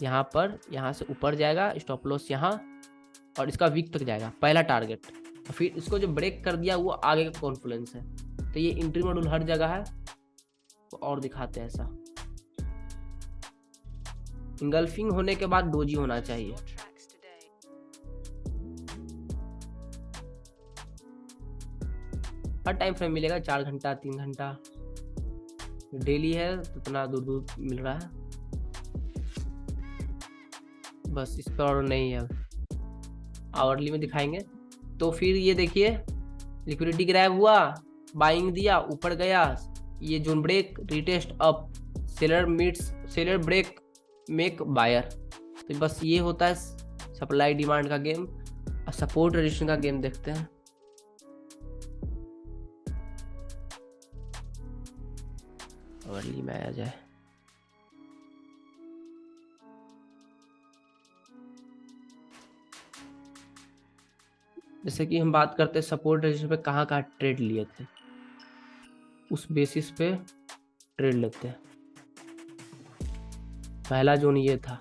[SPEAKER 1] यहाँ से ऊपर जाएगा, स्टॉप लॉस यहाँ, और इसका वीक तक जाएगा पहला टारगेट। फिर इसको जो ब्रेक कर दिया वो आगे का कॉन्फ्लुएंस है। तो ये एंट्री मॉड्यूल हर जगह है, तो और दिखाते हैं ऐसा। इंगल्फिंग होने के बाद डोजी होना चाहिए, हर टाइम फ्रेम मिलेगा, 4 घंटा 3 घंटा, डेली है तो इतना दूर दूर मिल रहा है, बस इस पर और नहीं है। आवरली में दिखाएंगे तो फिर ये देखिए लिक्विडिटी ग्रैब हुआ, बाइंग दिया, ऊपर गया, ये zone break, retest up, seller break, make buyer. तो बस ये होता है सप्लाई डिमांड का गेम। और सपोर्ट रेजिस्टेंस का गेम देखते हैं। आवरली में आ जाए, जैसे कि हम बात करते हैं सपोर्ट रेजिस्टेंस पे कहाँ कहाँ ट्रेड लिए थे, उस बेसिस पे ट्रेड लेते हैं। पहला जोन ये था,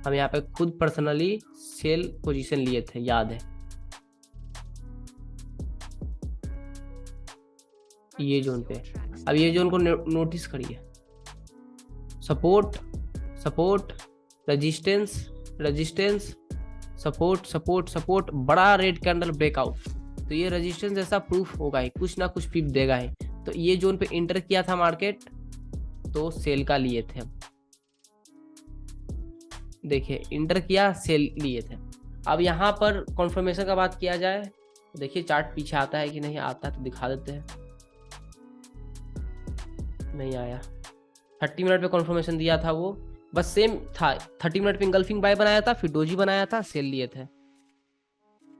[SPEAKER 1] हम यहाँ पे खुद पर्सनली सेल पोजीशन लिए थे, याद है, ये जोन पे। अब ये जोन को नोटिस करिए, support support, resistance resistance, support support support, बड़ा रेड कैंडल ब्रेकआउट। तो ये रेजिस्टेंस जैसा प्रूफ होगा ही, कुछ ना कुछ पिप देगा ही। तो ये जोन पे इंटर किया था मार्केट, तो सेल का लिए थे हम, देखिए इंटर किया, सेल लिए थे। अब यहाँ पर कॉन्फर्मेशन का बात किया जाए, देखिए चार्ट पीछे आता है कि नहीं आता है, तो दिखा देते हैं। नहीं आया, 30 मिनट पे कॉन्फर्मेशन दिया था वो, बस सेम था। 30 मिनट पे इंगल्फिंग बाय बनाया था, फिर डोजी बनाया था, सेल लिए थे।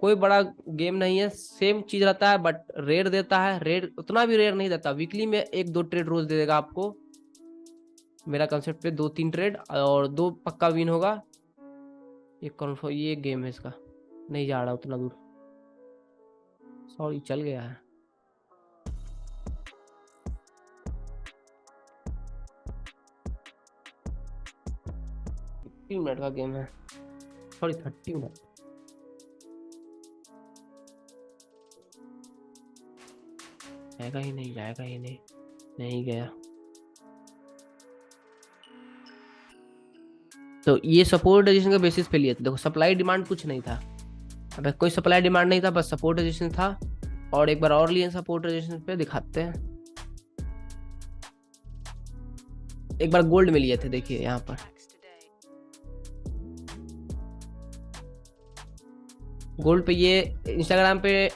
[SPEAKER 1] कोई बड़ा गेम नहीं है, सेम चीज रहता है, बट रेट देता है, रेट उतना भी रेट नहीं देता। वीकली में 1-2 ट्रेड रोज दे देगा आपको, मेरा कंसेप्ट पे 2-3 ट्रेड और 2 पक्का विन होगा। ये कन्फर्म, ये गेम है इसका, नहीं जा रहा उतना दूर, सॉरी चल गया है। मिनट का गेम है, सॉरी 30 मिनट। जाएगा ही नहीं, जाएगा ही नहीं, नहीं गया। तो ये सपोर्ट रेजिस्टेंस के बेसिस पे लिए थे। देखो सप्लाई डिमांड कुछ नहीं था, अब कोई सप्लाई डिमांड नहीं था, बस सपोर्ट रेजिस्टेंस था। और एक बार और लिए सपोर्ट रेजिस्टेंस पे, दिखाते हैं। एक बार गोल्ड में लिए थे, देखिए यहाँ पर गोल्ड पे, ये इंस्टाग्राम पे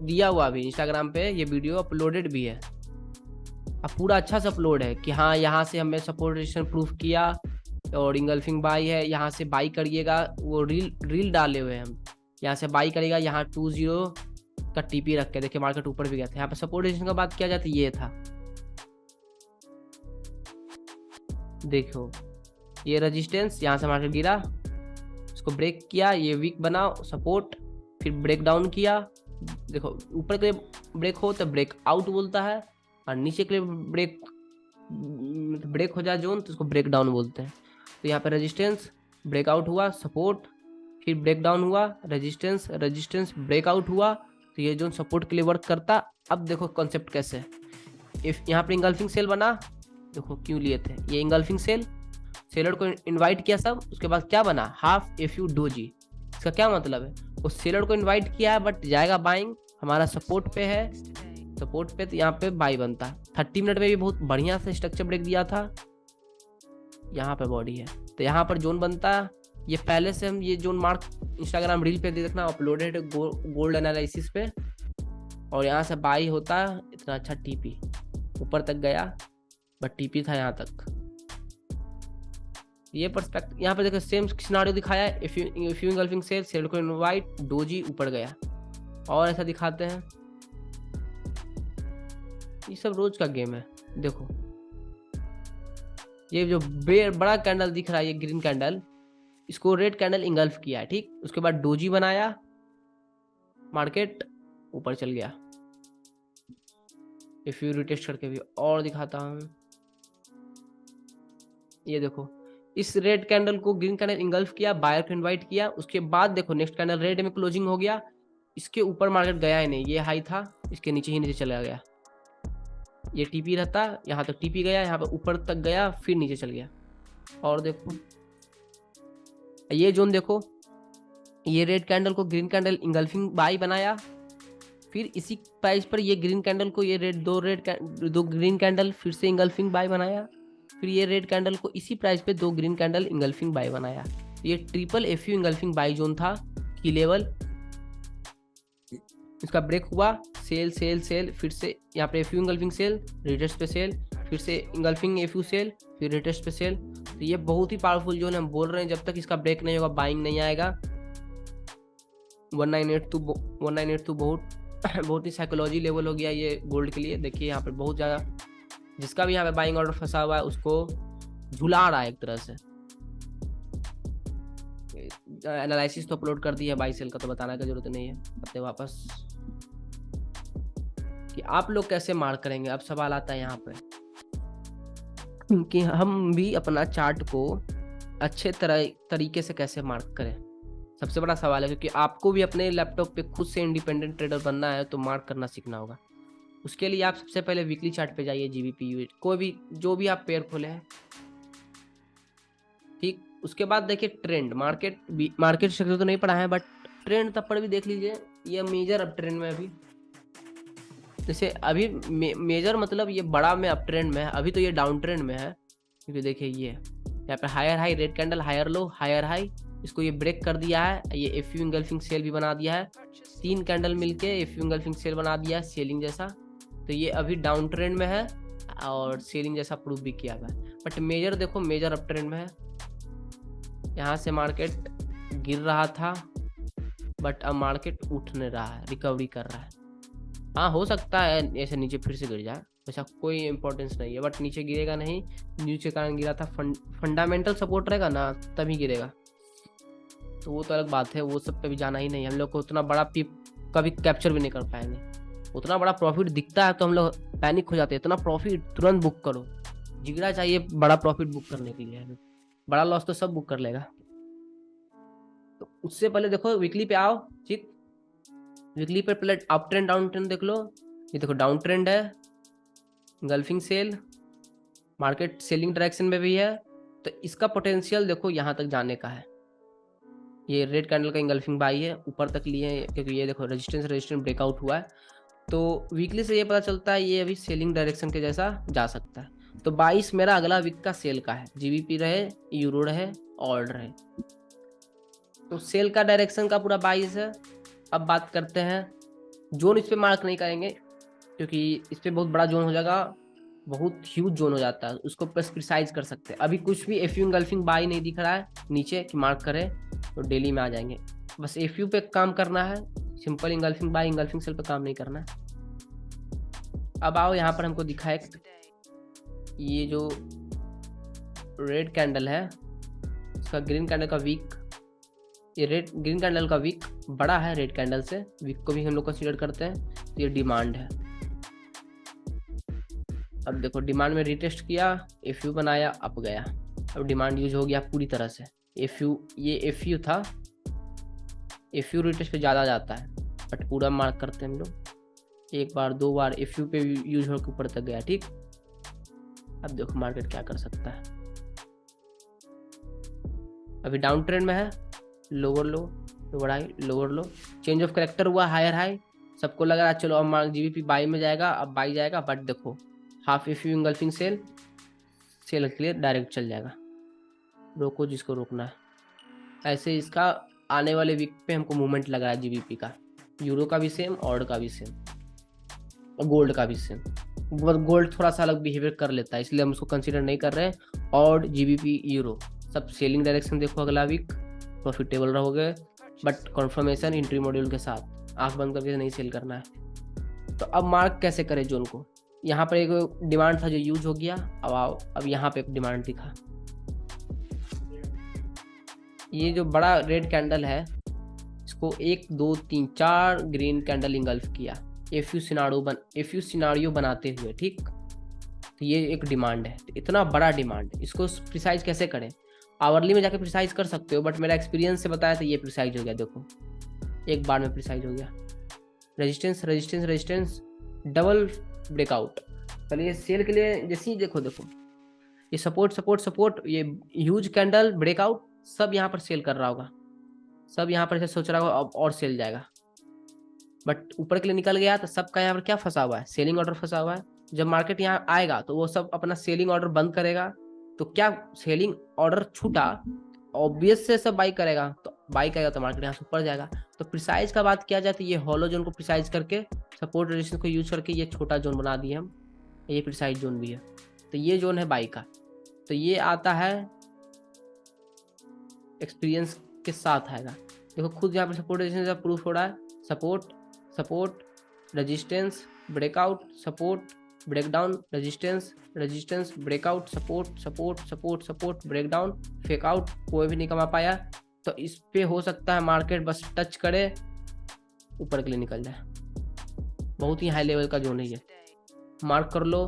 [SPEAKER 1] दिया हुआ, अभी इंस्टाग्राम पे ये वीडियो अपलोडेड भी है। अब पूरा अच्छा से अपलोड है कि हाँ यहाँ से हमने सपोर्ट रेजिस्टेंस प्रूफ किया और इंगल्फिंग बाई है, यहाँ से बाई करिएगा, वो रील डाले हुए हैं हम। यहाँ से बाई करेगा, यहाँ 20 का टीपी रख के, देखिए मार्केट ऊपर भी गया था। यहाँ पे सपोर्ट रेजिस्टेंस का बात किया जाए तो ये था, देखो ये रेजिस्टेंस, यहाँ से मार्केट गिरा, इसको ब्रेक किया, ये वीक बना सपोर्ट, फिर ब्रेक डाउन किया। देखो ऊपर के लिए ब्रेक हो तो ब्रेक आउट बोलता है, और नीचे के लिए ब्रेक हो जाए जोन तो उसको ब्रेक डाउन बोलते हैं। तो यहाँ पे रेजिस्टेंस ब्रेकआउट हुआ, सपोर्ट, फिर ब्रेक डाउन हुआ, रेजिस्टेंस रेजिस्टेंस ब्रेकआउट हुआ, तो ये जोन सपोर्ट के लिए वर्क करता। अब देखो कॉन्सेप्ट कैसे है, इफ यहाँ पे इंगल्फिंग सेल बना, देखो क्यों लिए थे, ये इंगल्फिंग सेल, सेलर को इनवाइट किया सब, उसके बाद क्या बना, हाफ एफयू डोजी। इसका क्या मतलब है, वो सेलर को इनवाइट किया है बट जाएगा बाइंग, हमारा सपोर्ट पे है, सपोर्ट पे, तो यहाँ पे बाई बनता। 30 मिनट में भी बहुत बढ़िया से स्ट्रक्चर ब्रेक दिया था, यहाँ पे बॉडी है, तो यहाँ पर जोन बनता। ये पहले से हम ये जोन मार्क इंस्टाग्राम रील पे देखना, अपलोडेड गोल्ड एनालिसिस पे, और यहाँ से बाई होता, इतना अच्छा टीपी ऊपर तक गया, बट टीपी था यहाँ तक। ये पर्सपेक्टिव यहाँ पे देखो, सेम सिनेरियो दिखाया है, if you engulfing sell, sell को इनवाइट, डोजी ऊपर गया, और ऐसा दिखाते हैं। ये सब रोज का गेम है। देखो ये जो बड़ा कैंडल दिख रहा है, ये ग्रीन कैंडल, इसको रेड कैंडल इंगल्फ किया है, ठीक, उसके बाद डोजी बनाया, मार्केट ऊपर चल गया। इफ यू रिटेस्ट करके भी और दिखाता हूं, ये देखो इस रेड कैंडल को ग्रीन कैंडल इंगल्फ किया, बायर को इनवाइट किया, उसके बाद देखो नेक्स्ट कैंडल रेड में क्लोजिंग हो गया, इसके ऊपर मार्केट गया ही नहीं, ये हाई था, इसके नीचे ही नीचे चला गया। ये टीपी रहता, यहाँ तक टीपी गया, यहाँ पे ऊपर तक गया, फिर नीचे चल गया। और देखो ये जोन, देखो ये रेड कैंडल को ग्रीन कैंडल इंगल्फिंग बाई बनाया, फिर इसी प्राइस पर ये ग्रीन कैंडल को ये दो ग्रीन कैंडल फिर से इंगल्फिंग बाय बनाया, फिर ये रेड कैंडल को इसी प्राइस पे दो ग्रीन कैंडल इंगल्फिंग बाय बनाया। ये triple F U engulfing buy zone था की लेवल। इसका ब्रेक हुआ, सेल सेल सेल, फिर से यहाँ पे F U engulfing sell, retest पे सेल, फिर से इंगल्फिंग एफ यू सेल, फिर रिटेस्ट पे सेल। तो ये बहुत ही पावरफुल जोन है, हम बोल रहे हैं जब तक इसका ब्रेक नहीं होगा बाइंग नहीं आएगा। 1982 बहुत ही साइकोलॉजी लेवल हो गया ये गोल्ड के लिए। देखिए यहाँ पे बहुत ज़्यादा, जिसका भी यहाँ पे बाइंग ऑर्डर फंसा हुआ है उसको झुला रहा है एक तरह से। एनालिसिस तो अपलोड कर दी है बाई सेल का, तो बताने की जरूरत नहीं है। आते वापस कि आप लोग कैसे मार्क करेंगे, अब सवाल आता है यहाँ पे कि हम भी अपना चार्ट को अच्छे तरीके से कैसे मार्क करें। सबसे बड़ा सवाल है, क्योंकि आपको भी अपने लैपटॉप पे खुद से इंडिपेंडेंट ट्रेडर बनना है तो मार्क करना सीखना होगा। उसके लिए आप सबसे पहले वीकली चार्ट पे जाइए, जीबीपी कोई भी जो भी आप पेयर खोले हैं, ठीक। उसके बाद देखिए ट्रेंड, मार्केट स्ट्रक्चर तो नहीं पढ़ा है बट ट्रेंड तब पर भी देख लीजिए। ये मेजर अप ट्रेंड में अभी, जैसे अभी मेजर मतलब ये बड़ा में अप ट्रेंड में है, अभी तो ये डाउन ट्रेंड में है। क्योंकि देखिए ये यहाँ पे higher high, red candle, higher low, higher high, इसको ये ब्रेक कर दिया है। ये एफ यू इंगल्फिंग सेल भी बना दिया है, 3 कैंडल मिलके एफ यू इंगल्फिंग सेल बना दिया है, सेलिंग जैसा। तो ये अभी डाउन ट्रेंड में है और सेलिंग जैसा प्रूव भी किया हुआ है। बट मेजर देखो, मेजर अप ट्रेंड में है। यहाँ से मार्केट गिर रहा था बट अब मार्केट उठ नहीं रहा है, रिकवरी कर रहा है। हाँ हो सकता है ऐसे नीचे फिर से गिर जाए, वैसा कोई इंपॉर्टेंस नहीं है, बट नीचे गिरेगा नहीं। न्यूज के कारण गिरा था, फंडामेंटल सपोर्ट रहेगा ना तभी गिरेगा, तो वो तो अलग बात है, वो सब पे भी जाना ही नहीं। हम लोग को उतना बड़ा पिप कभी कैप्चर भी नहीं कर पाएंगे। उतना बड़ा प्रॉफिट दिखता है तो हम लोग पैनिक हो जाते हैं, इतना प्रॉफिट तुरंत बुक करो। जिगरा चाहिए बड़ा प्रॉफिट बुक करने के लिए, बड़ा लॉस तो सब बुक कर लेगा। तो उससे पहले देखो वीकली पे आओ, ठीक। वीकली पे पहले अप ट्रेंड डाउन ट्रेंड देख लो। ये देखो डाउन ट्रेंड है, engulfing sell, market selling direction में भी है। तो इसका पोटेंशियल देखो यहाँ तक जाने का है। ये रेड कैंडल का इंगल्फिंग बाई है, ऊपर तक लिए हैं, क्योंकि ये देखो रेजिस्टेंस ब्रेकआउट हुआ है। तो वीकली से ये पता चलता है ये अभी सेलिंग डायरेक्शन के जैसा जा सकता है। तो 22 मेरा अगला वीक का सेल का है, जीबीपी रहे, यूरो रहे, ऑल्ड रहे। तो सेल का डायरेक्शन का पूरा 22 है। अब बात करते हैं जोन, इस पे मार्क नहीं करेंगे क्योंकि इस पे बहुत बड़ा जोन हो जाएगा, बहुत ह्यूज जोन हो जाता है, उसको प्रिसाइज कर सकते हैं। अभी कुछ भी एफ यू इंगल्फिंग बाई नहीं दिख रहा है नीचे कि मार्क करें, तो डेली में आ जाएंगे। बस एफ यू पे काम करना है, simple engulfing buy engulfing sell पे काम नहीं करना है। अब आओ यहाँ पर हमको दिखाए ये जो रेड कैंडल है इसका ग्रीन कैंडल का वीक, ये ग्रीन कैंडल का वीक बड़ा है रेड कैंडल से, वीक को भी हम लोग कंसीडर करते हैं। तो ये डिमांड है। अब देखो डिमांड में रिटेस्ट किया, एफ यू बनाया, अप गया, अब डिमांड यूज हो गया पूरी तरह से। एफ यू, ये एफ यू था, एफ यू रिटेस्ट पे ज़्यादा जाता है बट पूरा मार्क करते हैं हम लोग। एक बार दो बार एफ यू पे यूज होकर ऊपर तक गया, ठीक। अब देखो मार्केट क्या कर सकता है। अभी डाउन ट्रेंड में है, lower low, lower high, lower low, change of character हुआ, हायर हाई। सबको लग रहा है चलो अब जीबीपी बाई में जाएगा, अब बाई जाएगा, बट देखो half F U engulfing sell, sell के लिए डायरेक्ट चल जाएगा। रोको जिसको रोकना है। ऐसे इसका आने वाले वीक पे हमको मूवमेंट लगा है जीबीपी का, यूरो का भी सेम, ऑर्ड का भी सेम, और गोल्ड का भी सेम। गोल्ड थोड़ा सा अलग बिहेवियर कर लेता है इसलिए हम उसको कंसीडर नहीं कर रहे हैं। ऑर्ड, जीबीपी, यूरो सब सेलिंग डायरेक्शन देखो अगला वीक, प्रॉफिटेबल रहोगे बट कन्फर्मेशन एंट्री मॉड्यूल के साथ, आंख बंद करके नहीं सेल करना है। तो अब मार्क कैसे करें जोन को। यहाँ पर एक डिमांड था जो यूज हो गया, अब आओ अब यहाँ पे एक डिमांड दिखा। ये जो बड़ा रेड कैंडल है इसको 1 2 3 4 ग्रीन कैंडल इंगल्फ किया, एफ यू सिनारियो बनाते हुए, ठीक। तो ये एक डिमांड है, इतना बड़ा डिमांड, इसको प्रिसाइज कैसे करें। आवरली में जाके प्रिसाइज कर सकते हो बट मेरा एक्सपीरियंस से बताया तो ये प्रिसाइज हो गया, देखो एक बार में प्रिसाइज हो गया। Resistance resistance resistance, double breakout. पहले ये सेल के लिए जैसे ही देखो ये सपोर्ट सपोर्ट सपोर्ट, ये ह्यूज कैंडल ब्रेकआउट, सब यहाँ पर सेल कर रहा होगा, सब यहाँ पर सोच रहा होगा अब और सेल जाएगा। बट ऊपर के लिए निकल गया तो सबका यहाँ पर क्या फंसा हुआ है, सेलिंग ऑर्डर फंसा हुआ है। जब मार्केट यहाँ आएगा तो वो सब अपना सेलिंग ऑर्डर बंद करेगा, तो क्या सेलिंग ऑर्डर छूटा, ऑब्वियस से सब बाई करेगा, तो बाई करेगा तो मार्केट यहाँ से ऊपर जाएगा। तो प्रिसाइज का बात किया जाए तो ये हॉलो जोन को प्रिसाइज करके सपोर्ट रेजिस्टेंस को यूज करके ये छोटा जोन बना दिए हम, ये प्रिसाइज जोन भी है। तो ये जोन है बाई का। तो ये आता है एक्सपीरियंस के साथ आएगा। देखो खुद यहाँ पर सपोर्ट रेजिस्टेंस का प्रूफ हो रहा है, support support resistance breakout support breakdown resistance resistance breakout support support support support breakdown fakeout, कोई भी नहीं कमा पाया। तो इस पे हो सकता है मार्केट बस टच करे ऊपर के लिए निकल जाए। बहुत ही हाई लेवल का जोन है ये, मार्क कर लो।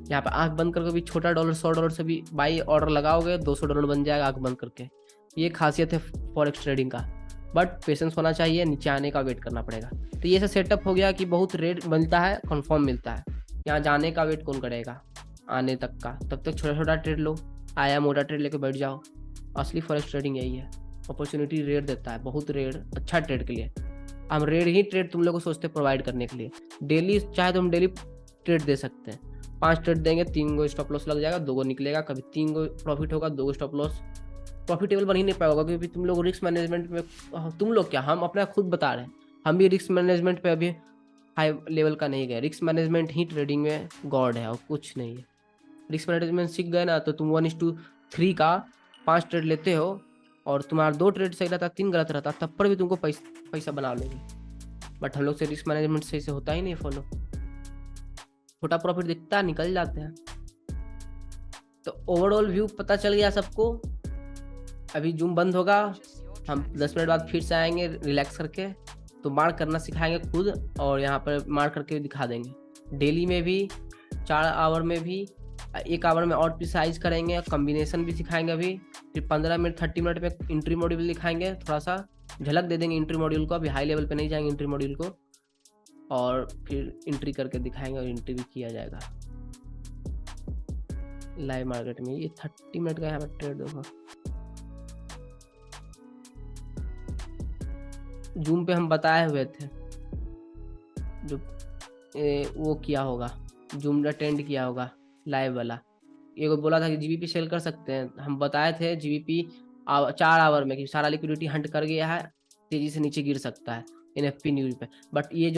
[SPEAKER 1] यहाँ पे आंख बंद करके भी छोटा $, $100 से भी बाई ऑर्डर लगाओगे $200 बन जाएगा आंख बंद करके। ये खासियत है फॉरेक्स ट्रेडिंग का, बट पेशेंस होना चाहिए, नीचे आने का वेट करना पड़ेगा। तो ये सब सेटअप हो गया कि बहुत रेट मिलता है, कंफर्म मिलता है। यहाँ जाने का वेट कौन करेगा आने तक का, तब तक छोटा छोटा ट्रेड लो, आया मोटा ट्रेड लेके बैठ जाओ। असली फॉरेक्स ट्रेडिंग यही है, अपॉर्चुनिटी रेट देता है, बहुत रेट अच्छा ट्रेड के लिए। हम रेट ही ट्रेड तुम लोग को सोचते प्रोवाइड करने के लिए। डेली चाहे तो हम डेली ट्रेड दे सकते हैं, 5 ट्रेड देंगे, 3 गो स्टॉप लॉस लग जाएगा, 2 गो निकलेगा, कभी 3 गो प्रॉफिट होगा, 2 गो स्टॉप लॉस। प्रॉफिटेबल बन ही नहीं पाएगा क्योंकि तुम लोग रिस्क मैनेजमेंट में, तुम लोग क्या, हम अपना खुद बता रहे हैं, हम भी रिस्क मैनेजमेंट पे अभी हाई लेवल का नहीं गए। रिस्क मैनेजमेंट ही ट्रेडिंग में गॉड है और कुछ नहीं है। रिस्क मैनेजमेंट सीख गए ना तो तुम 1:3 का 5 ट्रेड लेते हो और तुम्हारा 2 ट्रेड सही रहता, 3 गलत रहता, तब पर भी तुमको पैसा बना लोगे। बट हम लोग से रिस्क मैनेजमेंट सही से होता ही नहीं फॉलो, छोटा प्रॉफिट दिखता है निकल जाते हैं। तो ओवरऑल व्यू पता चल गया सबको। अभी जूम बंद होगा, हम 10 मिनट बाद फिर से आएंगे रिलैक्स करके, तो मार्क करना सिखाएंगे खुद और यहाँ पर मार्क करके दिखा देंगे। डेली में भी 4 आवर में भी 1 आवर में और प्रिसाइज करेंगे, कॉम्बिनेशन भी सिखाएंगे। अभी फिर 15 मिनट 30 मिनट में इंट्री मॉड्यूल दिखाएंगे, थोड़ा सा झलक दे देंगे इंट्री मॉड्यूल को। अभी हाई लेवल पे नहीं जाएंगे इंट्री मॉड्यूल को, और फिर एंट्री करके दिखाएंगे और एंट्री भी किया जाएगा लाइव मार्केट में। ये 30 मिनट का यहाँ पर ट्रेड देखो, जूम पे हम बताए हुए थे जो वो किया होगा, जूम का ट्रेंड किया होगा लाइव वाला। ये बोला था कि जीबीपी सेल कर सकते हैं, हम बताए थे जीबीपी 4 आवर में कि सारा लिक्विडिटी हंट कर गया है, तेजी से नीचे गिर सकता है एनएफपी न्यूज पे। बट ये